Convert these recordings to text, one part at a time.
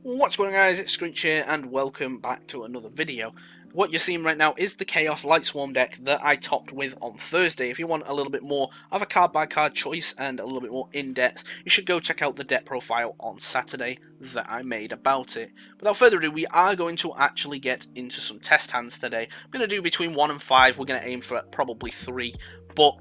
What's going on, guys? It's Screech here and welcome back to another video. What you're seeing right now is the Chaos Lightsworn deck that I topped with on Thursday. If you want a little bit more of a card by card choice and a little bit more in depth, you should go check out the deck profile on Saturday that I made about it. Without further ado, we are going to actually get into some test hands today. I'm going to do between 1 and 5, we're going to aim for probably 3, but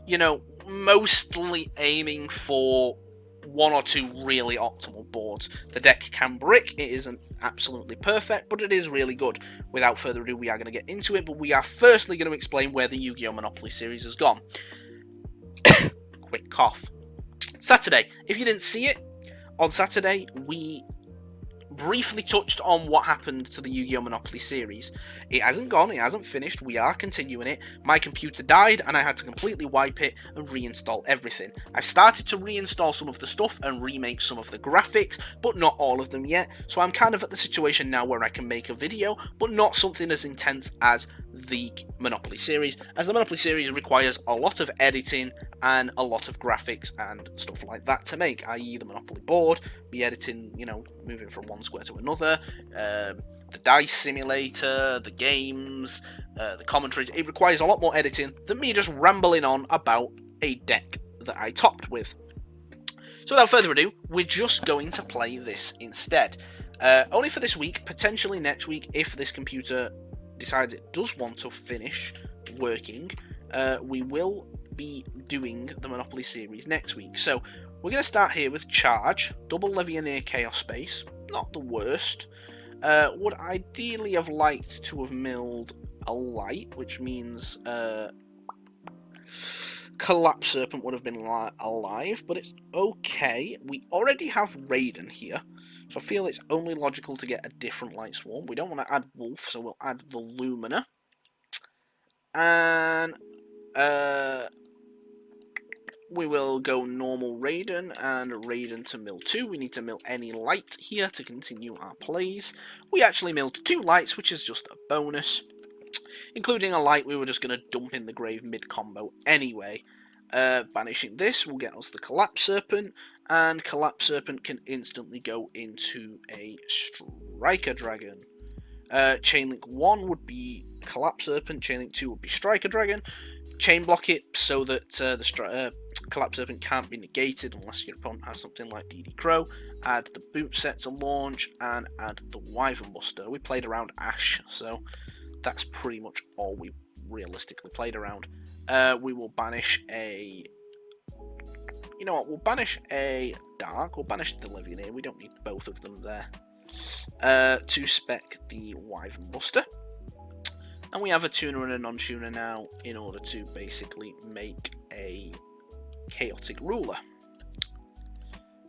you know, mostly aiming for 1 or 2 really optimal boards. The deck can brick, it isn't absolutely perfect, but it is really good. Without further ado, we are going to get into it, but we are firstly going to explain where the Yu-Gi-Oh! Monopoly series has gone. Quick cough. Saturday, if you didn't see it, on Saturday we briefly touched on what happened to the Yu-Gi-Oh! Monopoly series. It hasn't gone, it hasn't finished, we are continuing it. My computer died and I had to completely wipe it and reinstall everything. I've started to reinstall some of the stuff and remake some of the graphics, but not all of them yet, so I'm kind of at the situation now where I can make a video, but not something as intense as the Monopoly series, as the Monopoly series requires a lot of editing and a lot of graphics and stuff like that to make, i.e. the Monopoly board, be editing, you know, moving from one square to another, the dice simulator, the games, the commentaries. It requires a lot more editing than me just rambling on about a deck that I topped with. So without further ado, we're just going to play this instead. Only for this week, potentially next week if this computer decides it does want to finish working, we will be doing the Monopoly series next week. So we're going to start here with Charge, double Legionnaire Chaos Space, not the worst. Would ideally have liked to have milled a light, which means Collapse Serpent would have been alive, but it's okay. We already have Raiden here, so I feel it's only logical to get a different Lightsworn. We don't want to add Wolf, so we'll add the Lumina. And we will go normal Raiden and Raiden to mill 2. We need to mill any light here to continue our plays. We actually milled 2 lights, which is just a bonus. Including a light we were just going to dump in the grave mid-combo anyway. Banishing this will get us the Collapse Serpent, and Collapse Serpent can instantly go into a Striker Dragon. Chainlink 1 would be Collapse Serpent, Chainlink 2 would be Striker Dragon. Chain block it so that the Collapse Serpent can't be negated unless your opponent has something like DD Crow. Add the boot set to launch, and add the Wyvern Buster. We played around Ash, so that's pretty much all we realistically played around. We will banish a... You know what, we'll banish a Dark, we'll banish the Legionnaire, we don't need both of them there. To spec the Wyvern Buster. And we have a tuner and a non-tuner now in order to basically make a Chaotic Ruler.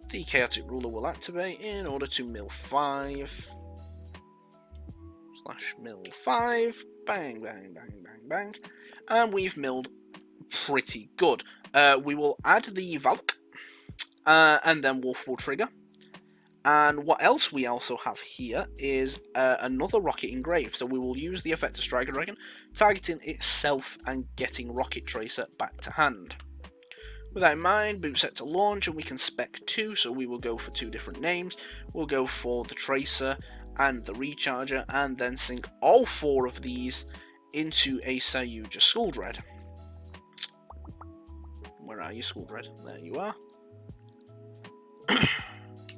The Chaotic Ruler will activate in order to mill 5. Mill 5, bang, bang, bang, bang, bang, and we've milled pretty good. We will add the Valk, and then Wolf will trigger. And what else we also have here is another Rocket Engrave, so we will use the effect of Striker Dragon, targeting itself and getting Rocket Tracer back to hand. With that in mind, boot set to launch, and we can spec 2, so we will go for 2 different names. We'll go for the Tracer and the Recharger, and then sink all 4 of these into a Sayuja Skuldred. Where are you, Skuldred? There you are.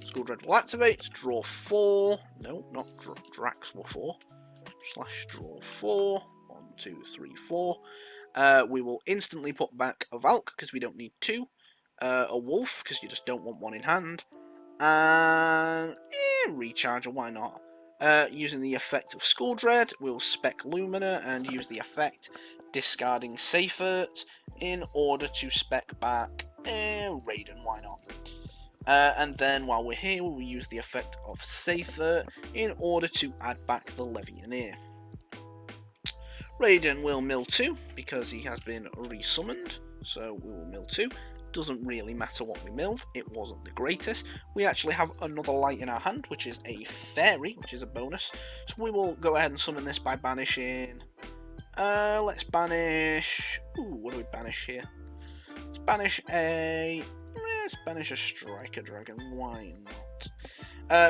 Skuldred will activate, draw 4. No, not Drax 4. Slash draw 4. 1, 2, 3, 4. We will instantly put back a Valk because we don't need 2. A Wolf because you just don't want 1 in hand. And Recharger, why not? Using the effect of Skuldred, we'll spec Lumina and use the effect discarding Seifert in order to spec back Raiden, why not? And then while we're here, we'll use the effect of Seifert in order to add back the Legionnaire. Raiden will mill 2 because he has been resummoned, so we will mill 2. Doesn't really matter what we milled, it wasn't the greatest. We actually have another light in our hand, which is a fairy, which is a bonus. So we will go ahead and summon this by banishing... let's banish... Ooh, what do we banish here? Let's banish a... Let's banish a Striker Dragon, why not?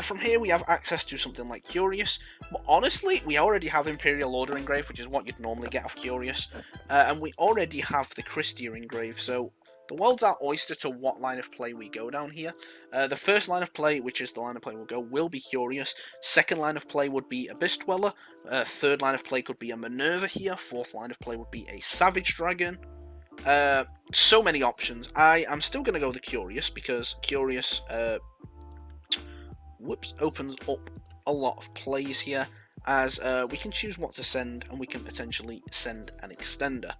From here we have access to something like Curious, but honestly we already have Imperial Order engraved, which is what you'd normally get off Curious, and we already have the Christia engraved, so the world's our oyster to what line of play we go down here. The first line of play, which is the line of play we'll go, will be Curious. Second line of play would be Abyss Dweller. Third line of play could be a Minerva here. Fourth line of play would be a Savage Dragon. So many options. I am still going to go the Curious, because Curious opens up a lot of plays here, as we can choose what to send, and we can potentially send an extender.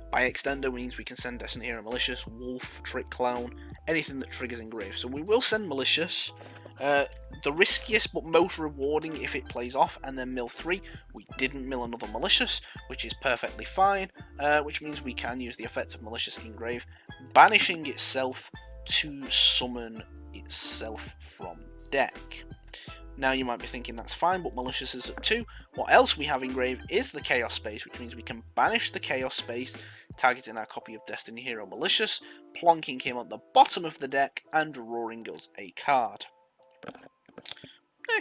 By extender means we can send Destiny Hero Malicious, Wolf, Trick Clown, anything that triggers engrave. So we will send Malicious, the riskiest but most rewarding if it plays off, and then mill 3. We didn't mill another Malicious, which is perfectly fine, which means we can use the effect of Malicious engrave, banishing itself to summon itself from deck. Now you might be thinking that's fine, but Malicious is at 2. What else we have engraved is the Chaos Space, which means we can banish the Chaos Space, targeting our copy of Destiny Hero Malicious, plonking him at the bottom of the deck, and drawing us a card.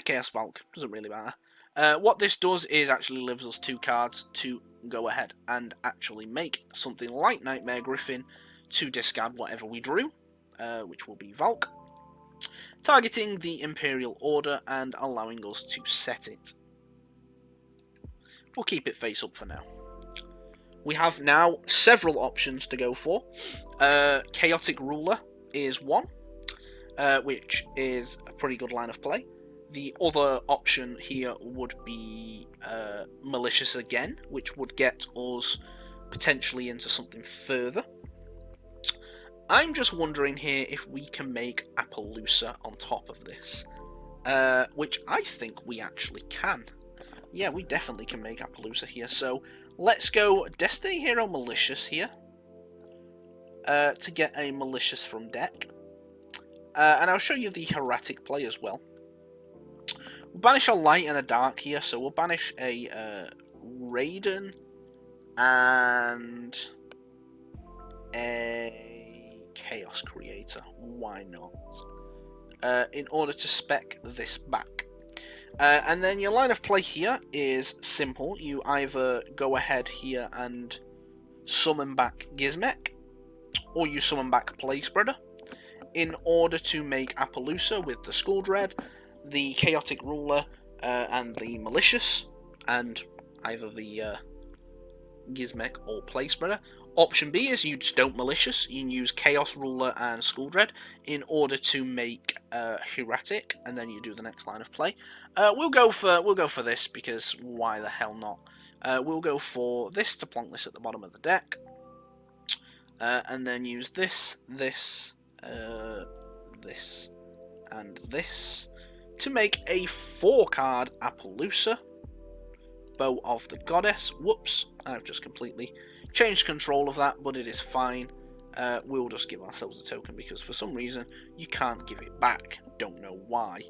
Chaos Valk, doesn't really matter. What this does is actually leaves us 2 cards to go ahead and actually make something like Nightmare Griffin to discard whatever we drew, which will be Valk, targeting the Imperial Order and allowing us to set it. We'll keep it face up for now. We have now several options to go for. Chaotic Ruler is one, which is a pretty good line of play. The other option here would be Malicious again, which would get us potentially into something further. I'm just wondering here if we can make Appaloosa on top of this, which I think we actually can. Yeah, we definitely can make Appaloosa here, so let's go Destiny Hero Malicious here, to get a Malicious from deck, and I'll show you the Heretic play as well. We'll banish a Light and a Dark here, so we'll banish a Raiden and a Chaos Creator, why not, in order to spec this back. And then your line of play here is simple. You either go ahead here and summon back Gizmek, or you summon back Plague Spreader, in order to make Appaloosa with the Skull Dread, the Chaotic Ruler, and the Malicious, and either the Gizmek or Plague Spreader. Option B is you just don't Malicious, you can use Chaos Ruler and Skull Dread in order to make Heretic, and then you do the next line of play. We'll go for this, because why the hell not? We'll go for this to plonk this at the bottom of the deck, and then use this, this, and this to make a 4-card Appaloosa. Bow of the Goddess. Whoops, I've just completely changed control of that, but it is fine. We'll just give ourselves a token, because for some reason you can't give it back. Don't know why.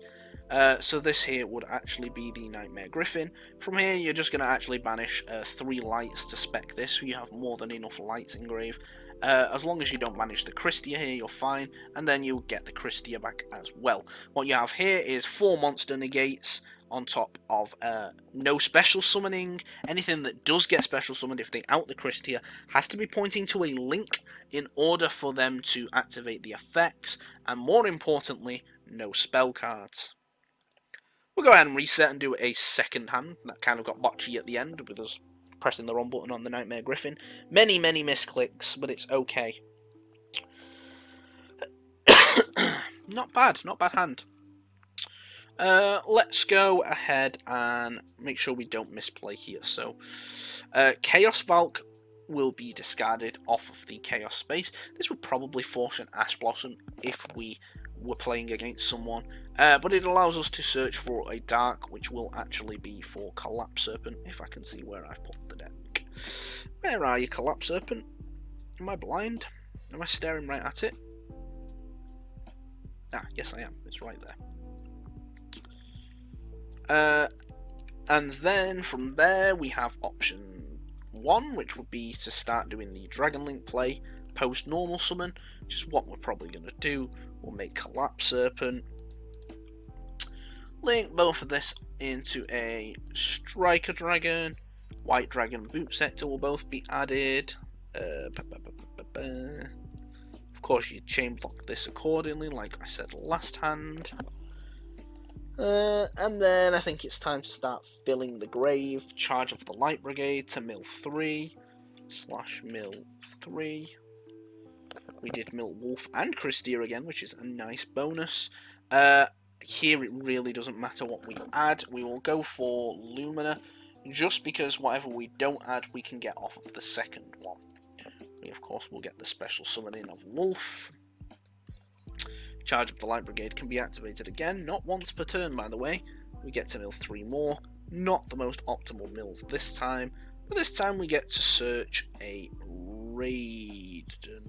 So this here would actually be the Nightmare Griffin. From here you're just going to actually banish 3 lights to spec this, so you have more than enough lights engraved. As long as you don't banish the Christia here, you're fine, and then you'll get the Christia back as well. What you have here is 4 monster negates, on top of no special summoning. Anything that does get special summoned, if they out the Christia, has to be pointing to a link in order for them to activate the effects, and more importantly, no spell cards. We'll go ahead and reset and do a second hand. That kind of got botchy at the end with us pressing the wrong button on the Nightmare Griffin. Many misclicks, but it's okay. Not bad hand. Let's go ahead and make sure we don't misplay here. So, Chaos Valk will be discarded off of the Chaos Space. This would probably force an Ash Blossom if we were playing against someone, but it allows us to search for a Dark, which will actually be for Collapse Serpent, if I can see where I've put the deck. Where are you, Collapse Serpent? Am I blind? Am I staring right at it? Ah, yes I am. It's right there. And then from there we have option 1, which would be to start doing the Dragonlink play post normal summon, which is what we're probably going to do. We'll make Collapse Serpent, link both of this into a Striker Dragon. White Dragon Boot Sector will both be added. Of course, you chain block this accordingly, like I said last hand. And then I think it's time to start filling the grave. Charge of the Light Brigade to mill 3 / mill 3. We did mill Wolf and Christia again, which is a nice bonus. Here it really doesn't matter what we add. We will go for Lumina, just because whatever we don't add, we can get off of the second one. We, of course, will get the special summoning of Wolf. Charge of the Light Brigade can be activated again, not once per turn, by the way. We get to mill 3 more. Not the most optimal mills this time, but this time we get to search a Raiden.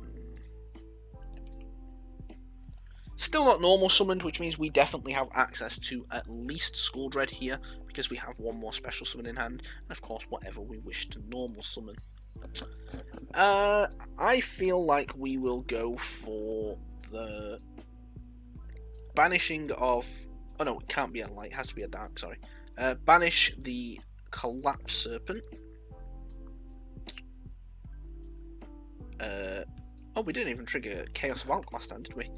Still not normal summoned, which means we definitely have access to at least Skuldred here, because we have one more special summon in hand, and of course whatever we wish to normal summon. I feel like we will go for the banishing of... Oh no, it can't be a light, it has to be a dark, sorry. Banish the Collapse Serpent. Oh, we didn't even trigger Chaos Valk last time, did we?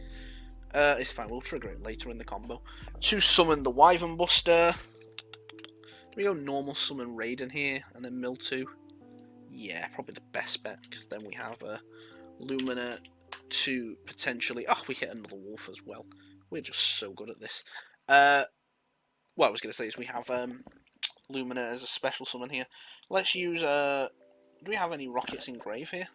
It's fine, we'll trigger it later in the combo. To summon the Wyvern Buster. We go normal summon Raiden here, and then mill 2. Yeah, probably the best bet, because then we have Lumina to potentially... Oh, we hit another Wolf as well. We're just so good at this. What I was going to say is we have Lumina as a special summon here. Let's use... do we have any rockets in grave here?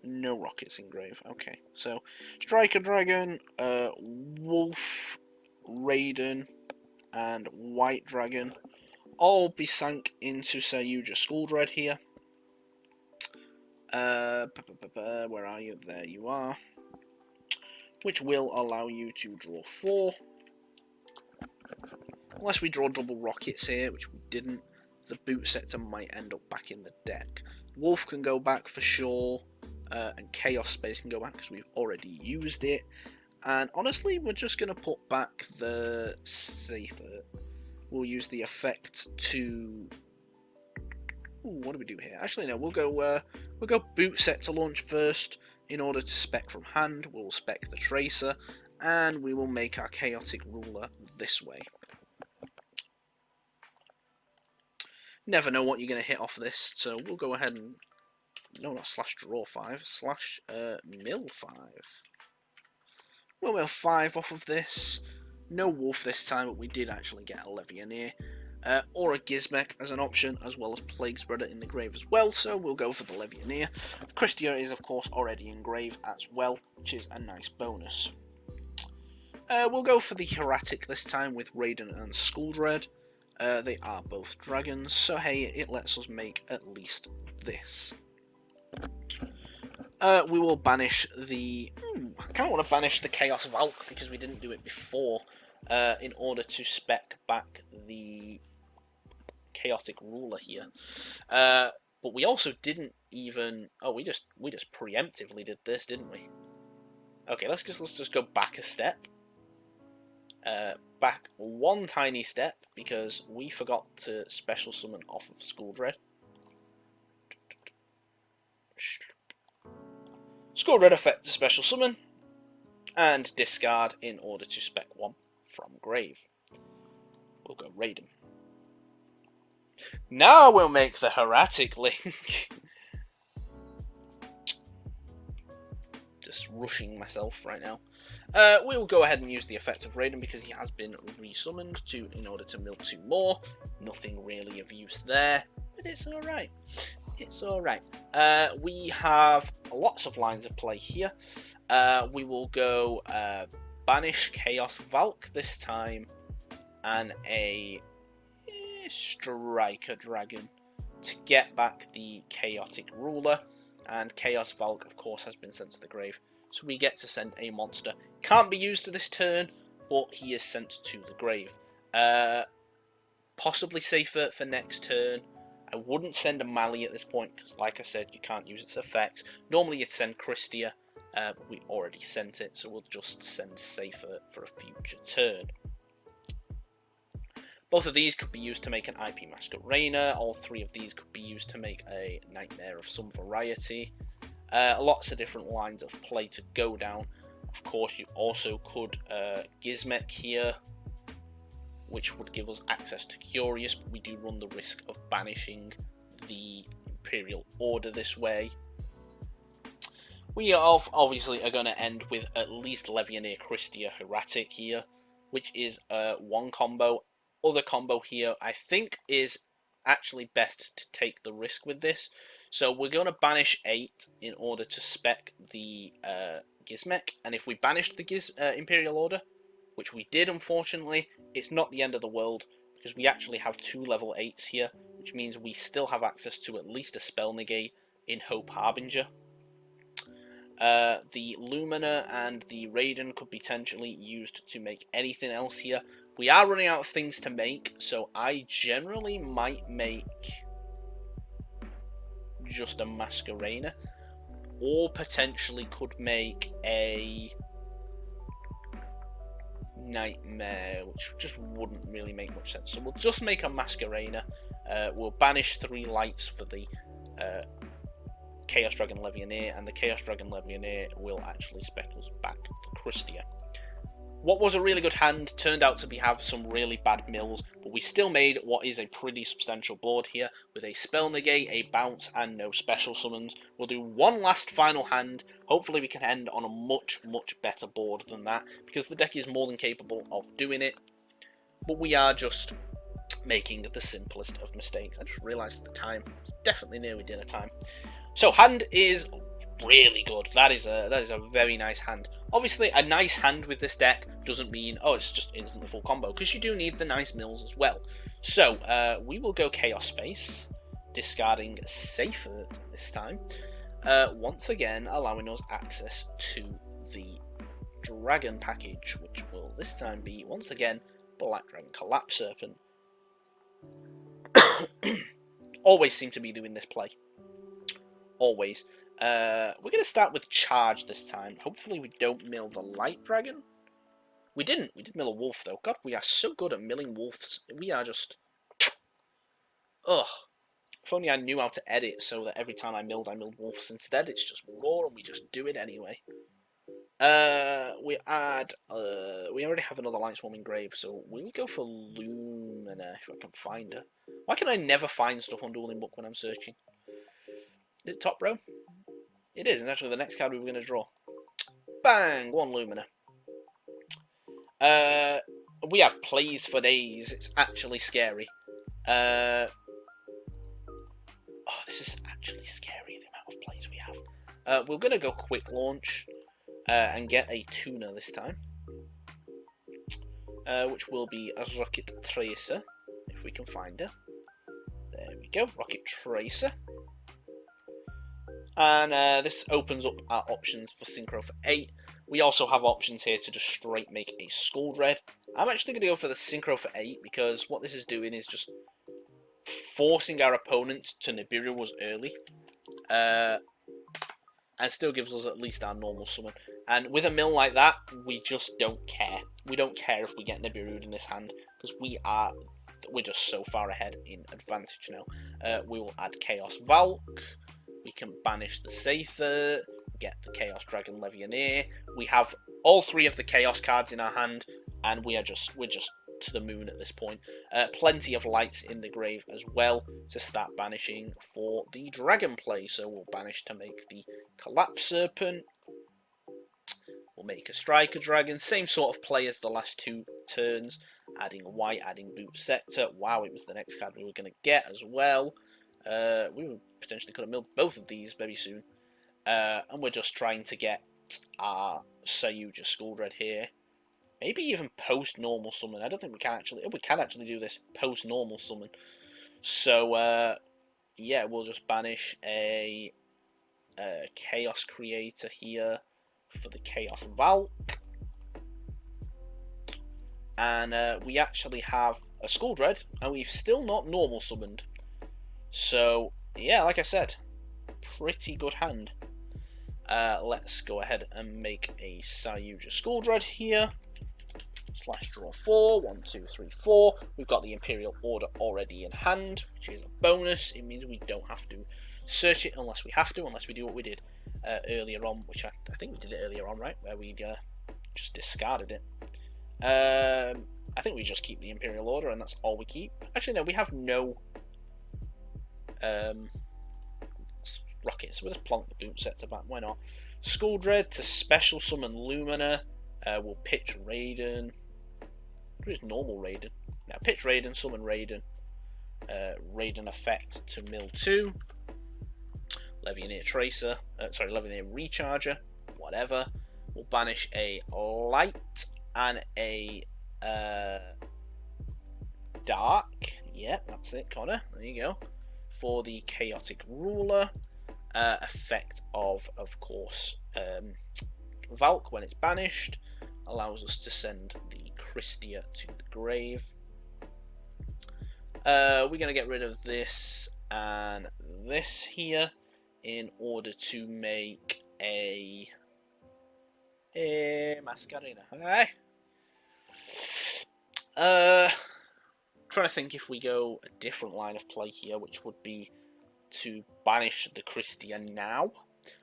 No rockets in grave. Okay, so Striker Dragon, Wolf, Raiden, and White Dragon all be sank into Sayuja Skuldred here. Where are you? There you are. Which will allow you to draw 4. Unless we draw double rockets here, which we didn't, the boot sector might end up back in the deck. Wolf can go back for sure, and Chaos Space can go back because we've already used it. And honestly, we're just going to put back the Safer. We'll use the effect to... Ooh, what do we do here? Actually, no, we'll go boot sector launch first in order to spec from hand. We'll spec the Tracer, and we will make our Chaotic Ruler this way. Never know what you're going to hit off this, so we'll go ahead and... No, not slash draw 5, slash mill 5. We'll mill 5 off of this. No Wolf this time, but we did actually get a Levianeer. Or a Gizmek as an option, as well as Plague Spreader in the grave as well, so we'll go for the Levianeer. Christia is, of course, already in grave as well, which is a nice bonus. We'll go for the Hieratic this time with Raiden and Skuldred. They are both dragons, so hey, it lets us make at least this. We will banish the... I kind of want to banish the Chaos Valk because we didn't do it before, in order to spec back the Chaotic Ruler here. But we also didn't even... Oh, we just preemptively did this, didn't we? Okay, let's just go back a step. Back one tiny step, because we forgot to special summon off of Skuldred. Skuldred effect to special summon, and discard in order to spec one from grave. We'll go Raiden. Now we'll make the Hieratic link. Just rushing myself right now. We will go ahead and use the effect of Raiden because he has been resummoned in order to mill 2 more. Nothing really of use there, but it's alright. It's alright. We have lots of lines of play here. We will go Banish Chaos Valk this time, and a Striker Dragon to get back the Chaotic Ruler. And Chaos Valk, of course, has been sent to the grave, so we get to send a monster. Can't be used to this turn, but he is sent to the grave. Possibly safer for next turn. I wouldn't send a Mali at this point, because like I said, you can't use its effects. Normally you'd send Christia, but we already sent it, so we'll just send safer for a future turn. Both of these could be used to make an IP Masquerainer. All three of these could be used to make a Nightmare of some variety. Lots of different lines of play to go down. Of course, you also could Gizmek here, which would give us access to Curious, but we do run the risk of banishing the Imperial Order this way. We obviously are going to end with at least Legionnaire Christia Heretic here, which is one combo. Other combo here, I think, is actually best to take the risk with this. So we're going to banish 8 in order to spec the Gizmek, and if we banished the Imperial Order, which we did unfortunately, it's not the end of the world, because we actually have 2 level 8s here, which means we still have access to at least a spell negate in Hope Harbinger. The Lumina and the Raiden could potentially used to make anything else here. We are running out of things to make, so I generally might make just a Masquerainer, or potentially could make a Nightmare, which just wouldn't really make much sense. So we'll just make a Masquerainer. We'll banish 3 lights for the Chaos Dragon Legionnaire, and the Chaos Dragon Legionnaire will actually spec us back to Christia. What was a really good hand turned out to have some really bad mills, but we still made what is a pretty substantial board here, with a spell negate, a bounce, and no special summons. We'll do one last final hand. Hopefully we can end on a much, much better board than that, because the deck is more than capable of doing it, but we are just making the simplest of mistakes. I just realised the time. It's definitely nearly dinner time. So hand is really good. That is a very nice hand. Obviously, a nice hand with this deck doesn't mean, oh, it's just instantly full combo, because you do need the nice mills as well. So, we will go Chaos Space, discarding Seifert this time, once again allowing us access to the Dragon package, which will this time be, once again, Black Dragon Collapse Serpent. Always seem to be doing this play. Always. We're going to start with Charge this time. Hopefully we don't mill the Light Dragon. We didn't. We did mill a wolf, though. God, we are so good at milling wolves. We are just... Ugh. If only I knew how to edit so that every time I milled wolves. Instead, it's just raw and we just do it anyway. We already have another Lightsworn Engrave, so we'll go for Lumina if I can find her. Why can I never find stuff on Dueling Book when I'm searching? Is it top row? It is, and actually the next card we were going to draw. Bang! 1 Lumina. We have plays for days. It's actually scary. Oh, this is actually scary, the amount of plays we have. We're going to go quick launch and get a tuner this time. Which will be a Rocket Tracer, if we can find her. There we go, Rocket Tracer. And this opens up our options for Synchro for 8. We also have options here to just straight make a Skull Dread. I'm actually going to go for the Synchro for 8, because what this is doing is just forcing our opponent to Nibiru us early. And still gives us at least our normal summon. And with a mill like that, we just don't care. We don't care if we get Nibiru'd in this hand, because we're just so far ahead in advantage now. We will add Chaos Valk. We can banish the Seifert, get the Chaos Dragon Legionnaire. We have all 3 of the Chaos cards in our hand, and we're just to the moon at this point. Plenty of lights in the grave as well to start banishing for the Dragon play. So we'll banish to make the Collapse Serpent. We'll make a Striker Dragon. Same sort of play as the last 2 turns. Adding white, adding Boot Sector. Wow, it was the next card we were going to get as well. We potentially could have milled both of these very soon. And we're just trying to get our Sayuja Skull Dread here. Maybe even post-normal summon. I don't think we can actually... Oh, we can actually do this post-normal summon. So, yeah, we'll just banish a Chaos Creator here for the Chaos Valk. And we actually have a Skull Dread, and we've still not normal summoned. So, yeah, like I said, pretty good hand. Let's go ahead and make a Sayuja Skull Dread here. slash draw 4. 1, 2, 3, 4. We've got the Imperial Order already in hand, which is a bonus. It means we don't have to search it unless we have to, unless we do what we did earlier on, which I think we did it earlier on, right? Where we just discarded it. I think we just keep the Imperial Order, and that's all we keep. Actually, no, we have no rockets, so we'll just plonk the boom sets back. Why not? Skull Dread to special summon Lumina. We'll pitch Raiden. What is normal Raiden? Now pitch Raiden, summon Raiden. Raiden effect to mill 2. Legionnaire Tracer. Legionnaire Recharger. Whatever. We'll banish a light and a dark. Yeah, that's it, Connor. There you go. For the Chaotic Ruler. Effect of course, Valk when it's banished allows us to send the Christia to the grave. We're going to get rid of this and this here in order to make a Masquerena. Okay. Trying to think if we go a different line of play here, which would be to banish the Christia now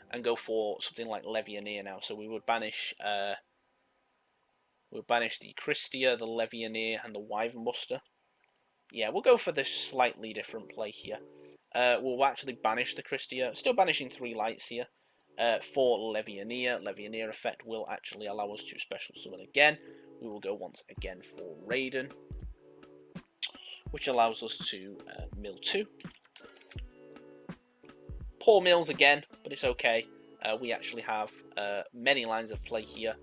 and go for something like Legionnaire now. So we would banish the Christia, the Legionnaire, and the Wyvern Buster. Yeah, we'll go for this slightly different play here. We'll actually banish the Christia, still banishing 3 lights here. For Legionnaire. Legionnaire effect will actually allow us to special summon again. We will go once again for Raiden, which allows us to mill 2. Poor mills again, but it's okay. We actually have many lines of play here,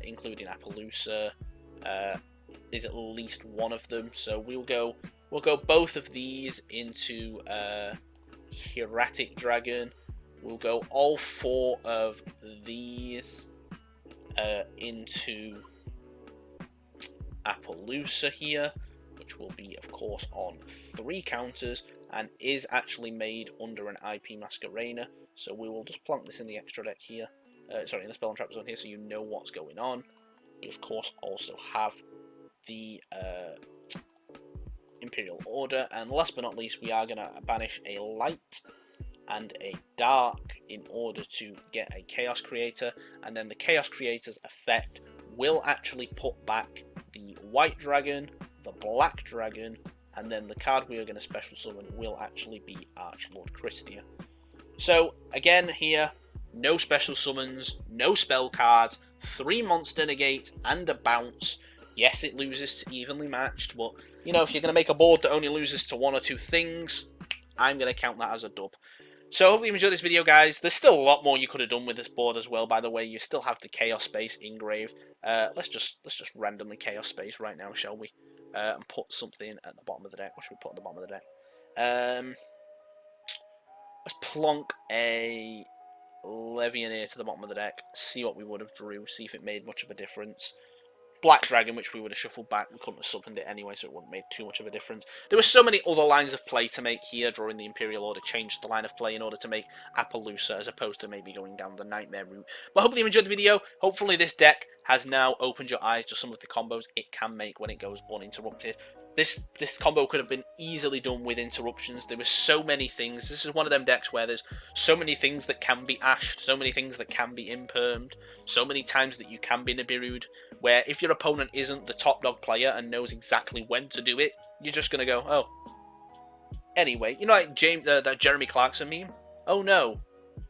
including Appaloosa. Is at least one of them, so we'll go both of these into Hieratic Dragon. We'll go all 4 of these into Appaloosa here, which will be, of course, on 3 counters and is actually made under an IP Masquerena. So we will just plonk this in the extra deck here. In the Spell and Trap Zone here, so you know what's going on. We, of course, also have the Imperial Order. And last but not least, we are going to banish a light and a dark in order to get a Chaos Creator. And then the Chaos Creator's effect will actually put back the White Dragon, the Black Dragon, and then the card we are going to special summon will actually be Archlord Christia. So again here, no special summons, no spell cards, 3 monster negates and a bounce. Yes, it loses to evenly matched, but you know, if you're going to make a board that only loses to 1 or 2 things, I'm going to count that as a dub. So hopefully you enjoyed this video, guys. There's still a lot more you could have done with this board as well, by the way. You still have the Chaos Space Engrave. Let's just randomly Chaos Space right now, shall we? And put something at the bottom of the deck. What should we put at the bottom of the deck? Let's plonk a Legionnaire to the bottom of the deck. See what we would have drew. See if it made much of a difference. Black Dragon, which we would have shuffled back. We couldn't have summoned it anyway, so it wouldn't make too much of a difference. There were so many other lines of play to make here. Drawing the Imperial Order changed the line of play in order to make Appaloosa, as opposed to maybe going down the Nightmare route. But hopefully you enjoyed the video. Hopefully this deck has now opened your eyes to some of the combos it can make when it goes uninterrupted. This combo could have been easily done with interruptions. There were so many things. This is one of them decks where there's so many things that can be ashed, so many things that can be impermed, so many times that you can be Nibiru'd, where if your opponent isn't the top dog player and knows exactly when to do it, you're just going to go, oh. Anyway, you know, like that Jeremy Clarkson meme? Oh no.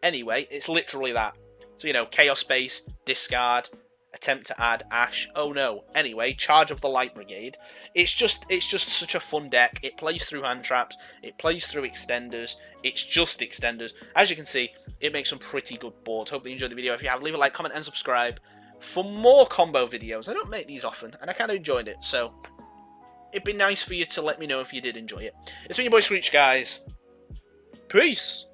Anyway, it's literally that. So, you know, Chaos Space, discard, attempt to add Ash. Oh no. Anyway, Charge of the Light Brigade. It's just such a fun deck. It plays through hand traps. It plays through extenders. It's just extenders. As you can see, it makes some pretty good boards. Hope you enjoyed the video. If you have, leave a like, comment, and subscribe for more combo videos. I don't make these often, and I kind of enjoyed it. So it'd be nice for you to let me know if you did enjoy it. It's been your boy Screech, guys. Peace.